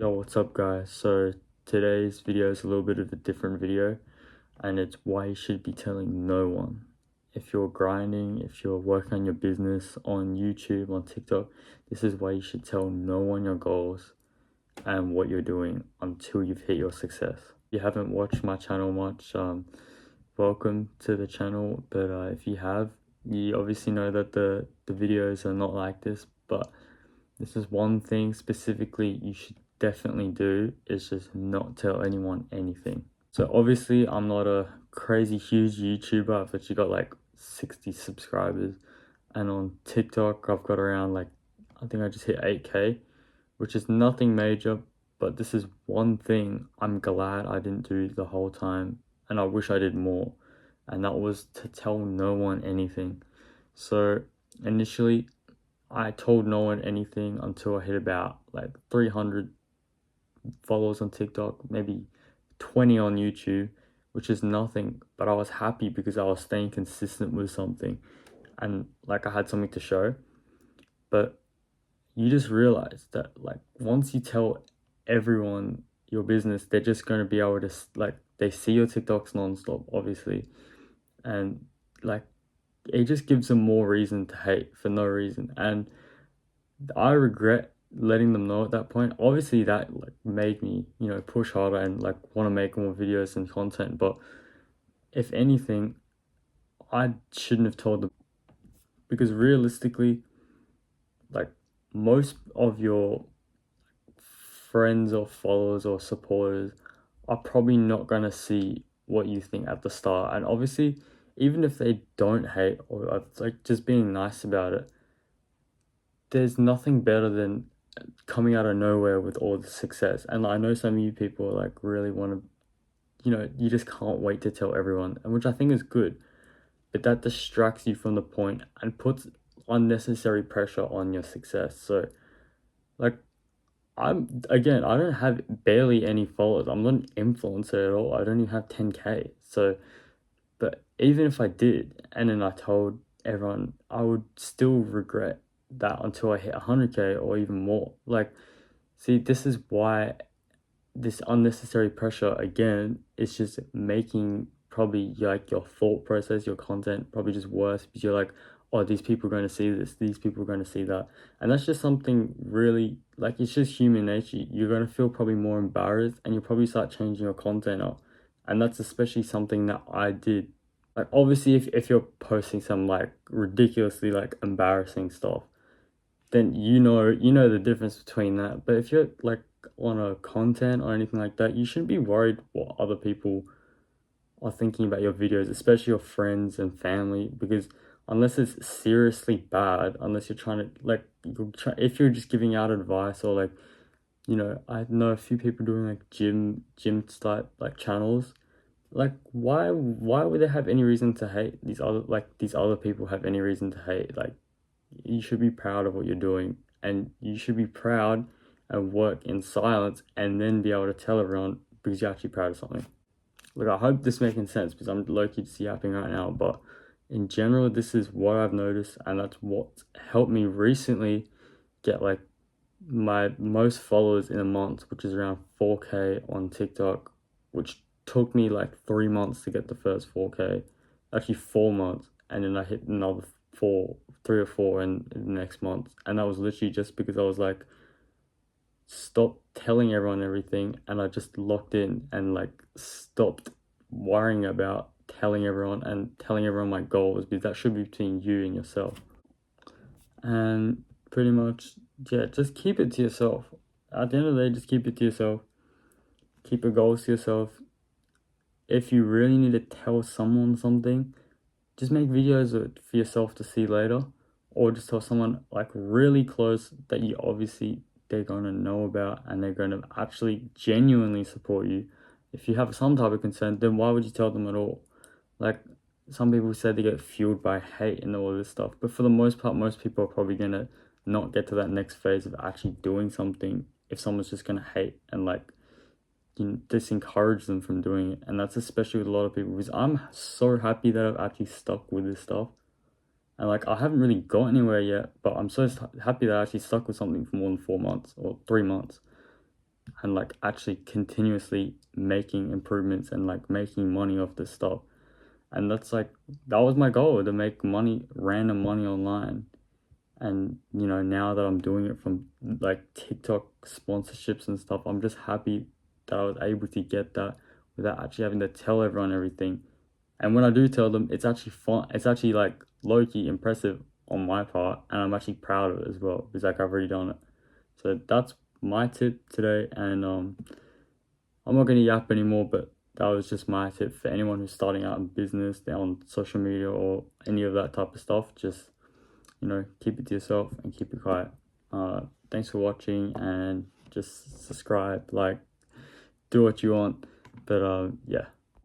Yo, what's up guys? So today's video is a little bit of a different video, and it's why you should be telling no one. If you're grinding, if you're working on your business on YouTube, on TikTok, this is why you should tell no one your goals and what you're doing until you've hit your success. If you haven't watched my channel much, welcome to the channel, but if you have, you obviously know that the videos are not like this, but this is one thing specifically you should definitely do, is just not tell anyone anything. So obviously I'm not a crazy huge YouTuber. I've actually got like 60 subscribers, and on TikTok I've got around like, I think I just hit 8k, which is nothing major, but this is one thing I'm glad I didn't do the whole time, and I wish I did more, and that was to tell no one anything. So initially I told no one anything until I hit about like 300 followers on TikTok, maybe 20 on YouTube, which is nothing, but I was happy because I was staying consistent with something, and like I had something to show. But you just realize that like once you tell everyone your business, they're just going to be able to like, they see your TikToks nonstop, obviously, and like it just gives them more reason to hate for no reason. And I regret letting them know at that point. Obviously, that like made me, push harder and like want to make more videos and content. But if anything, I shouldn't have told them, because realistically, like most of your friends or followers or supporters are probably not gonna see what you think at the start. And obviously, even if they don't hate or like just being nice about it, there's nothing better than coming out of nowhere with all the success. And I know some of you people like really want to, you just can't wait to tell everyone, and which I think is good, but that distracts you from the point and puts unnecessary pressure on your success. So like, I don't have barely any followers. I'm not an influencer at all. I don't even have 10k. So, but even if I did and then I told everyone, I would still regret that until I hit 100k or even more. Like, see, this is why this unnecessary pressure again is just making probably like your thought process, your content probably just worse, because you're like, oh, these people are going to see this, these people are going to see that. And that's just something really, like, it's just human nature. You're going to feel probably more embarrassed, and you'll probably start changing your content up. And that's especially something that I did. Like, obviously, if you're posting some like ridiculously like embarrassing stuff, then you know the difference between that. But if you're like on a content or anything like that, you shouldn't be worried what other people are thinking about your videos, especially your friends and family, because unless it's seriously bad, unless you're trying to like, if you're just giving out advice, or like, I know a few people doing like gym type like channels. Like, why would they have any reason to hate these other people have any reason to hate? Like, you should be proud of what you're doing, and you should be proud and work in silence, and then be able to tell everyone because you're actually proud of something. Look, I hope this making sense, because I'm low-key just yapping right now, but in general, this is what I've noticed, and that's what helped me recently get like my most followers in a month, which is around 4k on TikTok, which took me like 3 months to get the first 4k, actually 4 months, and then I hit another 3 or 4 in the next month. And that was literally just because I was like, stop telling everyone everything, and I just locked in and like stopped worrying about telling everyone and telling everyone my goals, because that should be between you and yourself. And pretty much, yeah, just keep it to yourself. At the end of the day, just keep it to yourself. Keep your goals to yourself. If you really need to tell someone something, just make videos for yourself to see later, or just tell someone like really close that you obviously they're gonna know about, and they're gonna actually genuinely support you. If you have some type of concern, then why would you tell them at all? Like, some people said they get fueled by hate and all this stuff, but for the most part, most people are probably gonna not get to that next phase of actually doing something if someone's just gonna hate and like, disencourage them from doing it. And that's especially with a lot of people, because I'm so happy that I've actually stuck with this stuff. And like, I haven't really got anywhere yet, but I'm so happy that I actually stuck with something for more than 4 months or 3 months. and like actually continuously making improvements and like making money off this stuff. And that's like, that was my goal, to make money, random money online. And you know, now that I'm doing it from like TikTok sponsorships and stuff, I'm just happy that I was able to get that without actually having to tell everyone everything. And when I do tell them, it's actually fun. It's actually like low-key impressive on my part, and I'm actually proud of it as well, because like I've already done it. So that's my tip today, and I'm not gonna yap anymore, but that was just my tip for anyone who's starting out in business, they're on social media or any of that type of stuff. Just, you know, keep it to yourself and keep it quiet. Thanks for watching, and just subscribe, like, do what you want. But yeah.